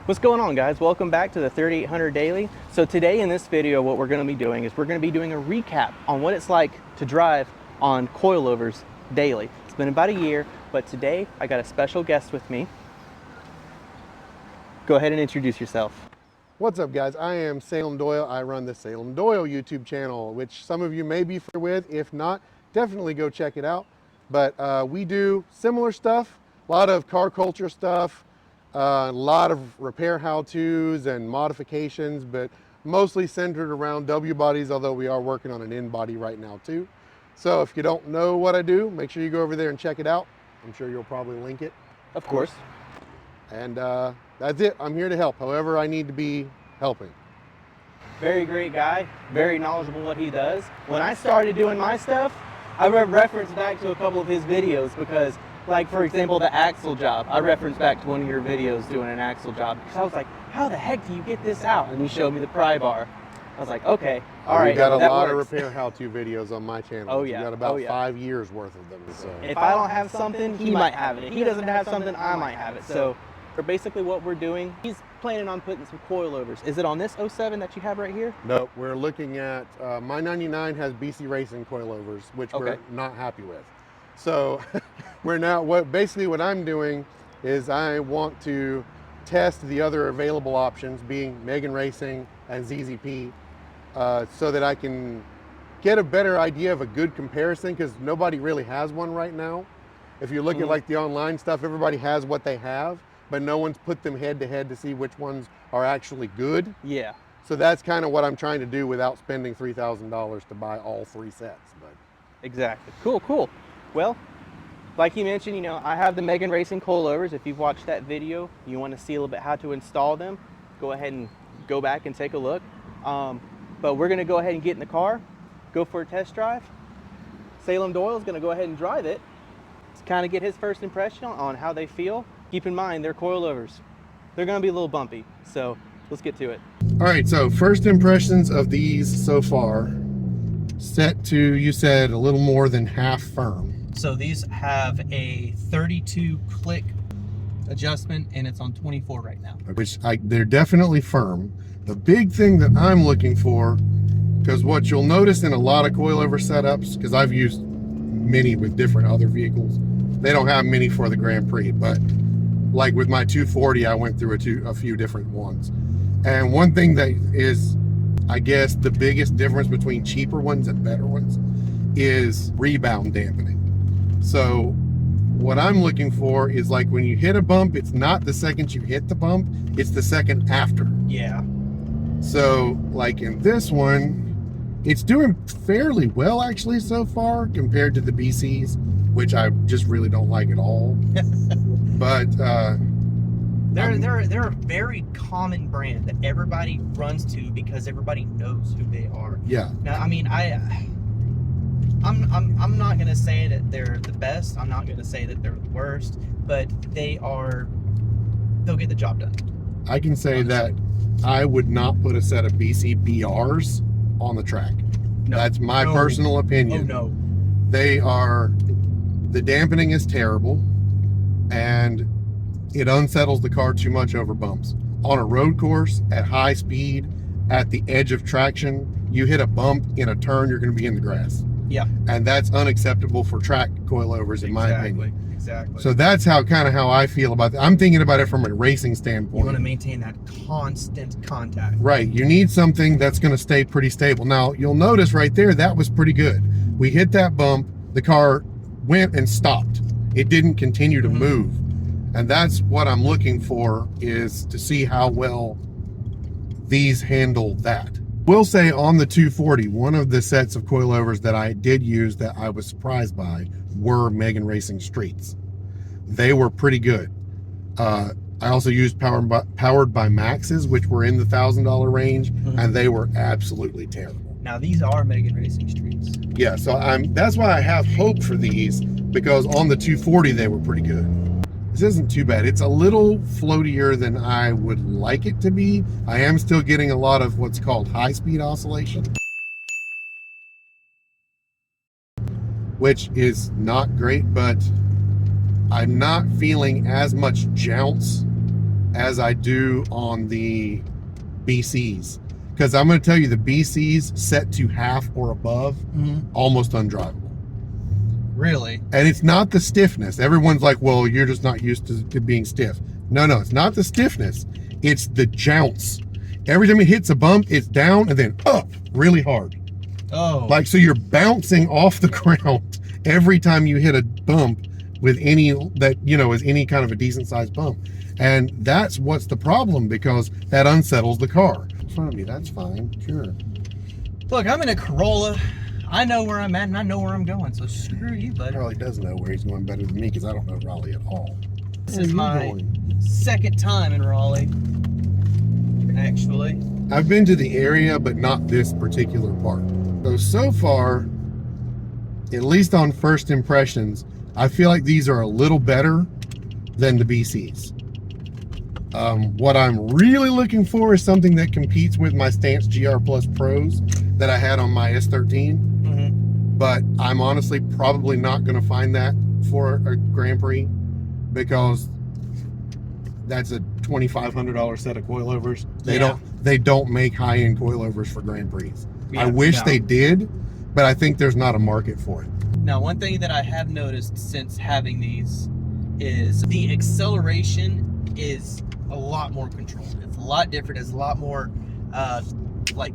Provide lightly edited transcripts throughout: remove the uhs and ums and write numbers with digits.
What's going on, guys? Welcome back to the 3800 Daily. So today in this video, what we're going to be doing is we're going to be doing a recap on what it's like to drive on coilovers daily. It's been about a year, but today I got a special guest with me. Go ahead and introduce yourself. What's up, guys? I am Salem Doyle. I run the Salem Doyle YouTube channel, which some of you may be familiar with. If not, definitely go check it out. But we do similar stuff, a lot of car culture stuff, a lot of repair how-tos and modifications, but mostly centered around W bodies, although we are working on an N body right now too. So if you don't know what I do, make sure you go over there and check it out. I'm sure you'll probably link it. Of course. And that's it. I'm here to help however I need to be helping. Very great guy, very knowledgeable what he does. When I started doing my stuff, I referenced back to a couple of his videos because, like, for example, the axle job. I referenced back to one of your videos doing an axle job because I was like, how the heck do you get this out? And you showed me the pry bar. I was like, okay, all right. We've got a lot works. of repair how-to videos on my channel. Oh yeah. We've got about yeah. 5 years worth of them. So. If I don't have something, he might have it. If he doesn't have something, I might have it. So for basically what we're doing, he's planning on putting some coilovers. Is it on this 07 that you have right here? No, we're looking at, my 99 has BC Racing coilovers, which we're not happy with. So we're now, what I'm doing is I want to test the other available options, being Megan Racing and ZZP, so that I can get a better idea of a good comparison, because nobody really has one right now. If you look at like the online stuff, everybody has what they have, but no one's put them head to head to see which ones are actually good. Yeah. So that's kind of what I'm trying to do without spending $3,000 to buy all 3 sets. But exactly. Cool. Well, like you mentioned, you know, I have the Megan Racing coilovers. If you've watched that video, you want to see a little bit how to install them, go ahead and go back and take a look. But we're going to go ahead and get in the car, go for a test drive. Salem Doyle is going to go ahead and drive it to kind of get his first impression on how they feel. Keep in mind, they're coilovers. They're going to be a little bumpy, so let's get to it. all right, so first impressions of these so far, set to, you said, a little more than half firm. So these have a 32 click adjustment, and it's on 24 right now. Which they're definitely firm. The big thing that I'm looking for, because what you'll notice in a lot of coilover setups, because I've used many with different other vehicles, they don't have many for the Grand Prix, but like with my 240, I went through a few different ones. And one thing that is, I guess, the biggest difference between cheaper ones and better ones is rebound dampening. So what I'm looking for is, like, when you hit a bump, it's not the second you hit the bump, it's the second after. Yeah. So like in this one, it's doing fairly well actually so far compared to the BCs, which I just really don't like at all. But they're a very common brand that everybody runs to because everybody knows who they are. Yeah. Now, I mean, I'm not gonna say that they're the best. I'm not gonna say that they're the worst, but they'll get the job done. I can say that I would not put a set of BC BRs on the track. No, that's my personal opinion. Oh no. The dampening is terrible, and it unsettles the car too much over bumps. On a road course, at high speed, at the edge of traction, you hit a bump in a turn, you're gonna be in the grass. Yeah. And that's unacceptable for track coilovers, in my opinion. Exactly. So that's how I feel about that. I'm thinking about it from a racing standpoint. You want to maintain that constant contact. Right. You need something that's going to stay pretty stable. Now, you'll notice right there, that was pretty good. We hit that bump, the car went and stopped. It didn't continue to move. And that's what I'm looking for, is to see how well these handle that. We'll say on the 240, one of the sets of coilovers that I did use that I was surprised by were Megan Racing Streets. They were pretty good. I also used powered by Maxes, which were in the $1,000 range, and they were absolutely terrible. Now these are Megan Racing Streets. Yeah, so that's why I have hope for these, because on the 240 they were pretty good. This isn't too bad. It's a little floatier than I would like it to be. I am still getting a lot of what's called high-speed oscillation, which is not great, but I'm not feeling as much jounce as I do on the BCs. Because I'm going to tell you, the BCs set to half or above, almost undrivable. Really? And it's not the stiffness. Everyone's like, well, you're just not used to being stiff. No, it's not the stiffness. It's the jounce. Every time it hits a bump, it's down and then up really hard. Oh. Like, so you're bouncing off the ground every time you hit a bump with any that, you know, is any kind of a decent sized bump. And that's what's the problem, because that unsettles the car. In front of me, that's fine, sure. Look, I'm in a Corolla. I know where I'm at and I know where I'm going, so screw you, buddy. Raleigh does know where he's going better than me, because I don't know Raleigh at all. This is my second time in Raleigh, actually. I've been to the area, but not this particular part. So far, at least on first impressions, I feel like these are a little better than the BCs. What I'm really looking for is something that competes with my Stance GR Plus Pros that I had on my S13. But I'm honestly probably not going to find that for a Grand Prix, because that's a $2,500 set of coilovers. They don't make high-end coilovers for Grand Prix. I wish they did, but I think there's not a market for it. Now, one thing that I have noticed since having these is the acceleration is a lot more controlled. It's a lot different. It's a lot more like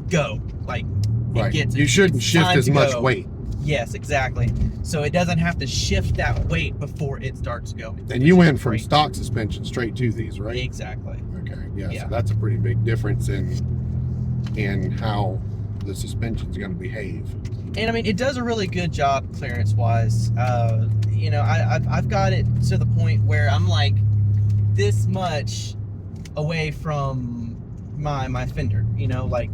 go. Like right. You shouldn't shift as much weight. Yes, exactly. So it doesn't have to shift that weight before it starts going. And you went from stock suspension straight to these, right? Exactly. Okay. Yeah. So that's a pretty big difference in how the suspension's going to behave. And I mean, it does a really good job clearance-wise. You know, I've got it to the point where I'm like this much away from my fender. You know, like,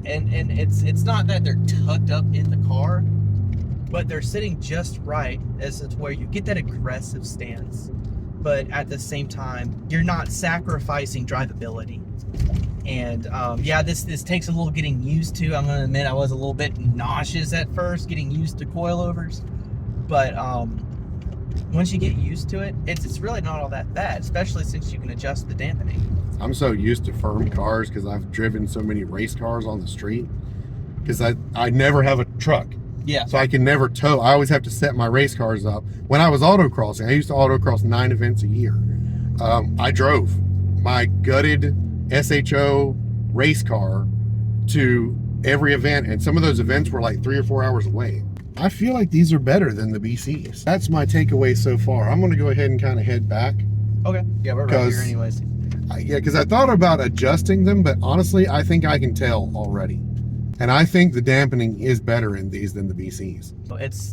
and it's not that they're tucked up in the car, but they're sitting just right as to where you get that aggressive stance, but at the same time, you're not sacrificing drivability. And yeah, this takes a little getting used to. I'm gonna admit I was a little bit nauseous at first getting used to coilovers, but once you get used to it, it's really not all that bad, especially since you can adjust the dampening. I'm so used to firm cars because I've driven so many race cars on the street, because I never have a truck. Yeah. So I can never tow. I always have to set my race cars up. When I was autocrossing, I used to autocross 9 events a year. I drove my gutted SHO race car to every event, and some of those events were like 3 or 4 hours away. I feel like these are better than the BCs. That's my takeaway so far. I'm going to go ahead and kind of head back. Okay. Yeah, we're right here anyways. Yeah, because I thought about adjusting them, but honestly, I think I can tell already. And I think the dampening is better in these than the BCs.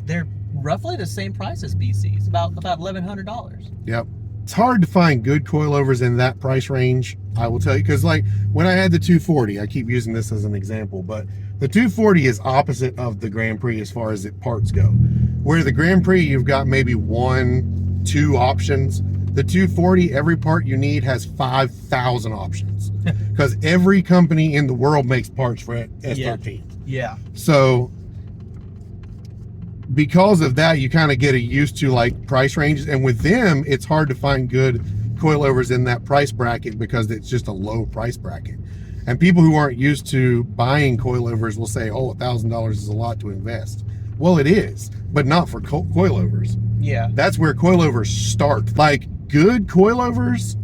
They're roughly the same price as BCs, about $1,100. Yep. It's hard to find good coilovers in that price range, I will tell you, because like when I had the 240, I keep using this as an example, but the 240 is opposite of the Grand Prix as far as parts go. Where the Grand Prix, you've got maybe 1, 2 options. The 240, every part you need has 5,000 options, because every company in the world makes parts for S13. Yeah. So because of that, you kind of get used to like price ranges, and with them, it's hard to find good coilovers in that price bracket because it's just a low price bracket. And people who aren't used to buying coilovers will say, oh, $1,000 is a lot to invest. Well, it is, but not for coilovers. Yeah. That's where coilovers start. Like, good coilovers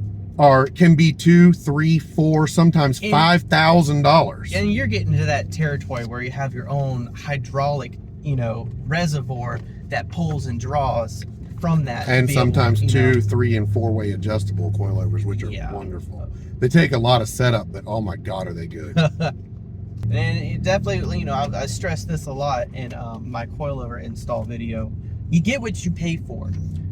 can be $2,000, $3,000, $4,000, sometimes $5,000. And you're getting to that territory where you have your own hydraulic, you know, reservoir that pulls and draws from that. And vehicle, sometimes 2, 3, and 4-way adjustable coilovers, which are wonderful. They take a lot of setup, but oh my God, are they good. And it definitely, you know, I stress this a lot in my coilover install video. You get what you pay for.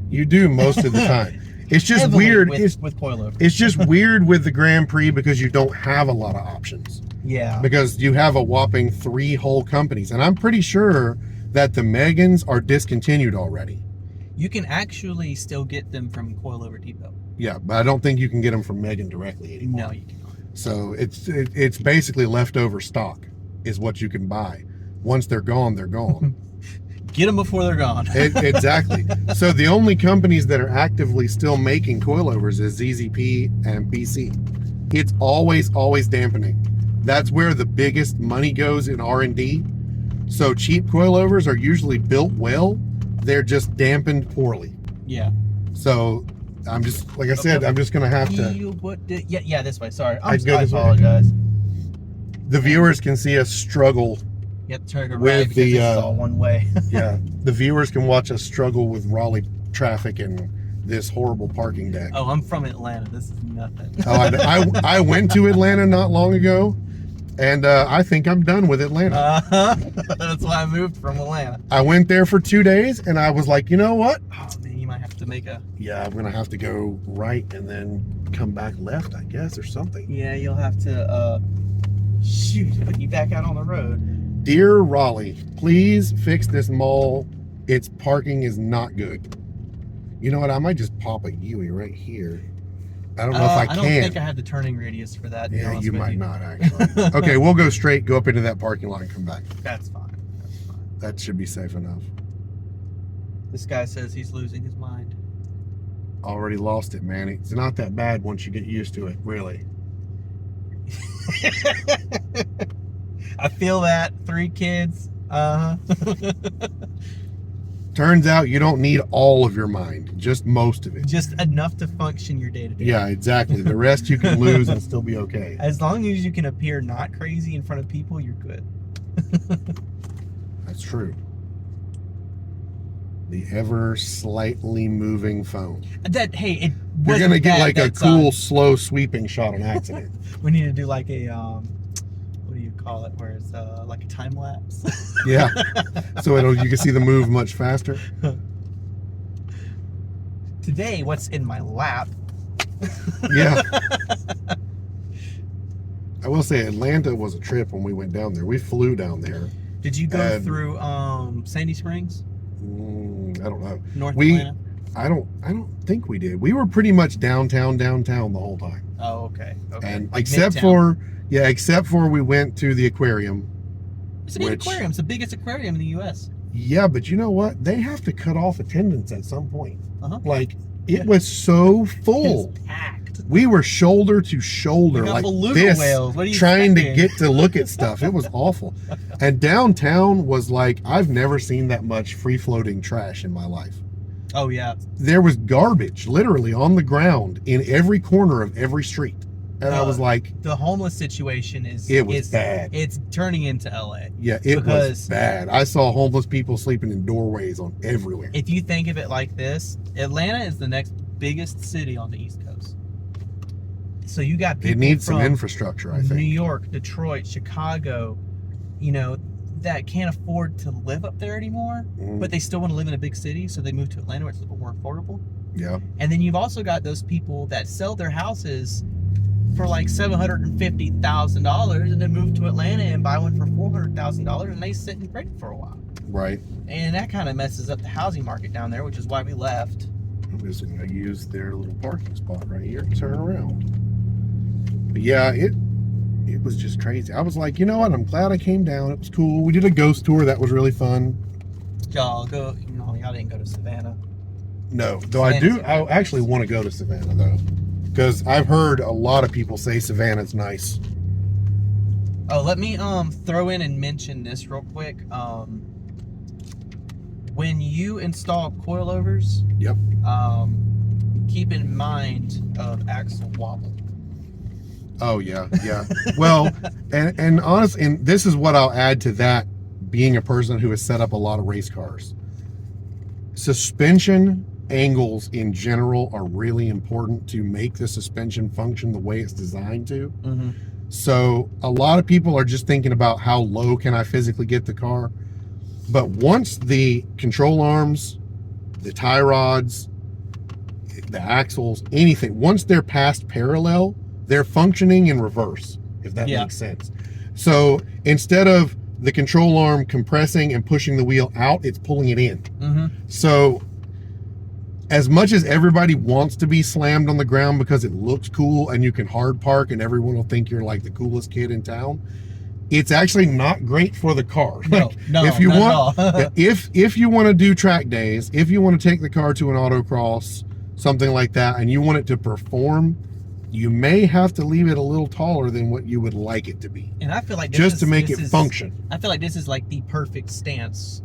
You do most of the time. It's just weird with coilovers. It's just weird with the Grand Prix because you don't have a lot of options. Yeah. Because you have a whopping 3 whole companies, and I'm pretty sure that the Megans are discontinued already. You can actually still get them from Coilover Depot. Yeah, but I don't think you can get them from Megan directly anymore. No, you cannot. So it's basically leftover stock is what you can buy. Once they're gone, they're gone. Get them before they're gone. Exactly. So the only companies that are actively still making coilovers is ZZP and BC. It's always dampening. That's where the biggest money goes in R&D. So cheap coilovers are usually built well. They're just dampened poorly. Yeah. So I'm just, like I said, I'm just going to have to. Yeah, this way. Sorry. I I go this way. apologize. The viewers can see us struggle. You have to turn it around With because the, this is all one way. Yeah, the viewers can watch us struggle with Raleigh traffic and this horrible parking deck. Oh, I'm from Atlanta. This is nothing. I went to Atlanta not long ago, and I think I'm done with Atlanta. That's why I moved from Atlanta. I went there for 2 days, and I was like, you know what? Oh man, you might have to make a. Yeah, I'm gonna have to go right and then come back left, I guess, or something. Yeah, you'll have to put you back out on the road. Dear Raleigh, please fix this mall. Its parking is not good. You know what? I might just pop a Yui right here. I don't know if I can. I don't think I have the turning radius for that. Yeah, you might not actually. Okay, we'll go straight, go up into that parking lot and come back. That's fine. That should be safe enough. This guy says he's losing his mind. Already lost it, man. It's not that bad once you get used to it, really. I feel that. 3 kids. Turns out you don't need all of your mind, just most of it. Just enough to function your day to day. Yeah, exactly. The rest you can lose and still be okay. As long as you can appear not crazy in front of people, you're good. That's true. The ever slightly moving phone. It You're gonna get like a cool, time. slow sweeping shot on accident. We need to do like a what do you call it? Where it's like a time lapse. Yeah. So you can see the move much faster. Today, what's in my lap? Yeah. I will say Atlanta was a trip when we went down there. We flew down there. Did you go through Sandy Springs? I don't know. North Atlanta? I don't think we did. We were pretty much downtown the whole time. Oh, okay. And like except for we went to the aquarium. It's a big aquarium. It's the biggest aquarium in the U.S. Yeah, but you know what? They have to cut off attendance at some point. Like it Yeah. was so full. It's packed. We were shoulder to shoulder like this, whales. What are you trying to expecting? get to look at stuff. It was awful. And downtown was like, I've never seen that much free floating trash in my life. Oh yeah. There was garbage literally on the ground in every corner of every street. And I was like, the homeless situation is bad. It's turning into LA. Yeah, it was bad. I saw homeless people sleeping in doorways on everywhere. If you think of it like this, Atlanta is the next biggest city on the East Coast. So you got people It needs from some infrastructure, I think. New York, Detroit, Chicago, that can't afford to live up there anymore, but they still want to live in a big city, so they move to Atlanta where it's a little more affordable. Yeah. And then you've also got those people that sell their houses for like $750,000 and then move to Atlanta and buy one for $400,000 and they sit and rent it for a while. Right. And that kind of messes up the housing market down there, which is why we left. I'm just going to use their little parking spot right here and turn around. But yeah, it was just crazy. I was like, you know what? I'm glad I came down. It was cool. We did a ghost tour. That was really fun. Y'all didn't go to Savannah. No, though I actually want to go to Savannah though. Because I've heard a lot of people say Savannah's nice. Oh, let me throw in and mention this real quick. When you install coilovers, Yep. Keep in mind of axle wobble. Oh yeah, yeah. Well, and honestly, and this is what I'll add to that, being a person who has set up a lot of race cars. Suspension angles in general are really important to make the suspension function the way it's designed to. Mm-hmm. So a lot of people are just thinking about how low can I physically get the car. But once the control arms, the tie rods, the axles, anything, once they're past parallel, they're functioning in reverse, if that makes sense. So instead of the control arm compressing and pushing the wheel out, it's pulling it in. Mm-hmm. So as much as everybody wants to be slammed on the ground because it looks cool and you can hard park and everyone will think you're like the coolest kid in town, it's actually not great for the car. No, Like, no, if you not want, at all. if you want to do track days, if you want to take the car to an autocross, something like that, and you want it to perform, you may have to leave it a little taller than what you would like it to be, And I feel like just to make it function. I feel like this is like the perfect stance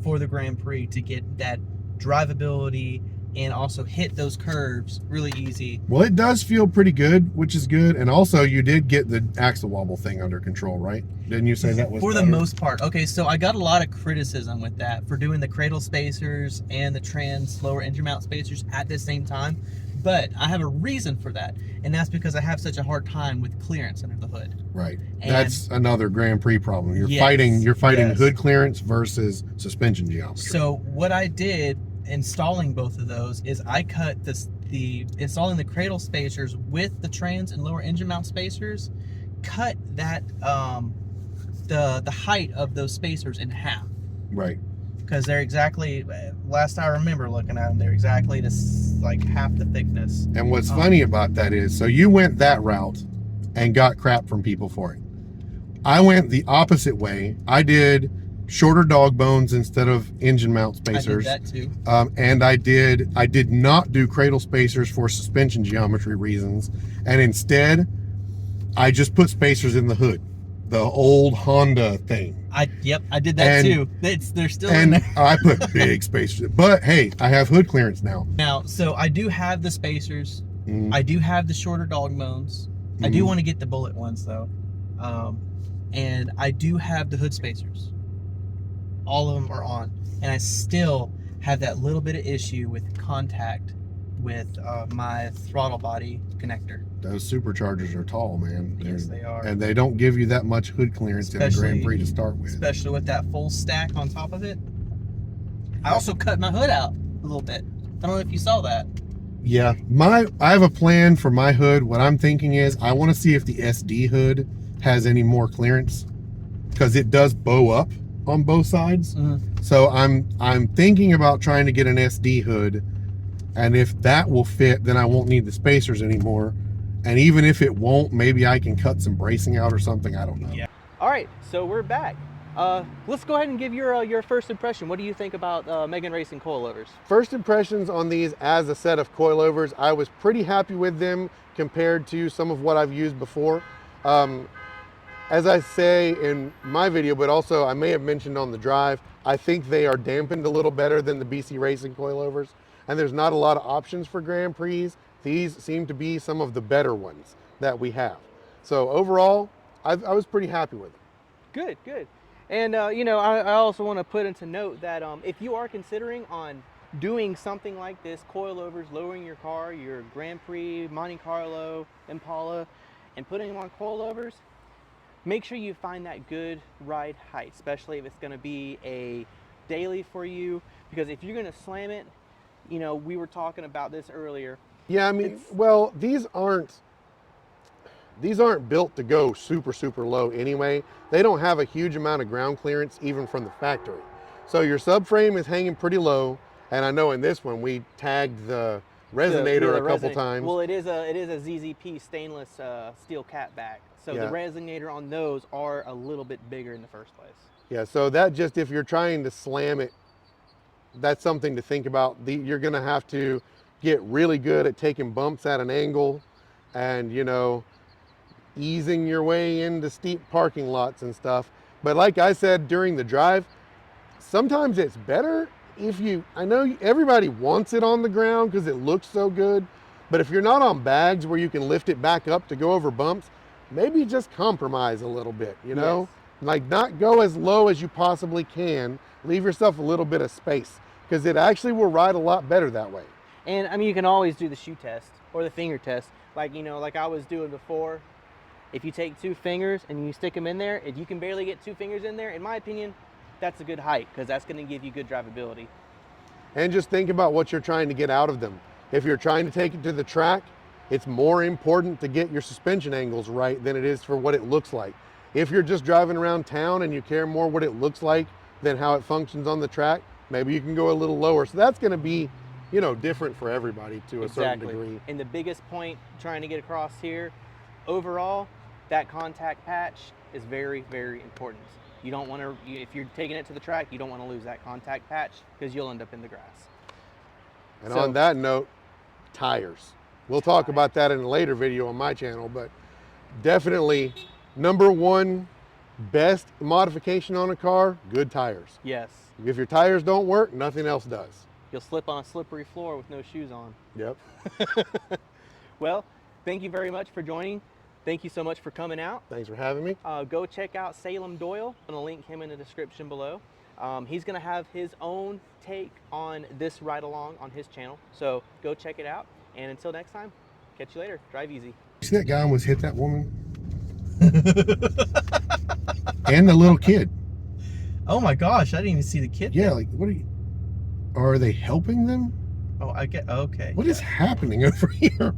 for the Grand Prix to get that drivability and also hit those curves really easy. Well, it does feel pretty good, which is good. And also, you did get the axle wobble thing under control, right? Didn't you say that was for better? the most part? Okay, so I got a lot of criticism with that for doing the cradle spacers and the trans lower engine mount spacers at the same time, but I have a reason for that, and that's because I have such a hard time with clearance under the hood. Right. And That's another Grand Prix problem. You're Yes, fighting yes. hood clearance versus suspension geometry. So what I did installing both of those is I cut the installing the cradle spacers with the trans and lower engine mount spacers, cut that the height of those spacers in half, right. because they're exactly, last I remember looking at them, they're exactly this, like half the thickness. And what's funny about that is, so you went that route and got crap from people for it. I went the opposite way. I did shorter dog bones instead of engine mount spacers. I did that too. And I did not do cradle spacers for suspension geometry reasons. And instead, I just put spacers in the hood, the old Honda thing. I did that too. They're still in And there. I put big spacers. But hey, I have hood clearance now. Now, so I do have the spacers. Mm. I do have the shorter dog bones. I do want to get the bullet ones though. And I do have the hood spacers. All of them are on. And I still have that little bit of issue with contact with my throttle body connector. Those superchargers are tall, man. Yes, they are. And they don't give you that much hood clearance in a Grand Prix to start with. Especially with that full stack on top of it. I also cut my hood out a little bit. I don't know if you saw that. Yeah, I have a plan for my hood. What I'm thinking is I want to see if the SD hood has any more clearance, because it does bow up on both sides. Mm-hmm. So I'm thinking about trying to get an SD hood, and if that will fit, then I won't need the spacers anymore. And even if it won't, maybe I can cut some bracing out or something. I don't know. Yeah. All right, so we're back. Let's go ahead and give your first impression. What do you think about Megan Racing coilovers? First impressions on these as a set of coilovers, I was pretty happy with them compared to some of what I've used before. As I say in my video, but also I may have mentioned on the drive, I think they are dampened a little better than the BC Racing coilovers, and there's not a lot of options for Grand Prix. These seem to be some of the better ones that we have. So overall, I was pretty happy with them. Good, good. And you know, I also want to put into note that if you are considering on doing something like this, coilovers, lowering your car, your Grand Prix, Monte Carlo, Impala, and putting them on coilovers, make sure you find that good ride height, especially if it's going to be a daily for you, because if you're going to slam it, you know, we were talking about this earlier. Yeah, I mean, well, these aren't built to go super, super low anyway. They don't have a huge amount of ground clearance even from the factory. So your subframe is hanging pretty low. And I know in this one, we tagged the resonator a couple times. Well, it is a ZZP stainless steel cat back. So Yeah. the resonator on those are a little bit bigger in the first place. Yeah, so that just, if you're trying to slam it, that's something to think about. You're gonna have to get really good at taking bumps at an angle and, you know, easing your way into steep parking lots and stuff. But like I said during the drive, sometimes it's better if I know everybody wants it on the ground because it looks so good, but if you're not on bags where you can lift it back up to go over bumps, maybe just compromise a little bit, you know? Yes. Like, not go as low as you possibly can. Leave yourself a little bit of space, because it actually will ride a lot better that way. And I mean, you can always do the shoe test or the finger test. Like, you know, like I was doing before. If you take 2 fingers and you stick them in there, if you can barely get 2 fingers in there, in my opinion, that's a good height, because that's going to give you good drivability. And just think about what you're trying to get out of them. If you're trying to take it to the track, it's more important to get your suspension angles right than it is for what it looks like. If you're just driving around town and you care more what it looks like than how it functions on the track, maybe you can go a little lower. So that's going to be, you know, different for everybody to a certain degree. And the biggest point trying to get across here, overall, that contact patch is very, very important. You don't want to, if you're taking it to the track, you don't want to lose that contact patch because you'll end up in the grass. And So- on that note, tires. We'll talk about that in a later video on my channel, but definitely number one best modification on a car, good tires. Yes. If your tires don't work, nothing else does. You'll slip on a slippery floor with no shoes on. Yep. Well, thank you very much for joining. Thank you so much for coming out. Thanks for having me. Go check out Salem Doyle. I'm gonna link him in the description below. He's gonna have his own take on this ride along on his channel. So go check it out. And until next time, catch you later. Drive easy. See that guy almost hit that woman? And the little kid. Oh my gosh, I didn't even see the kid. Yeah, like what are they helping them? Oh, I get, okay. What is happening over here?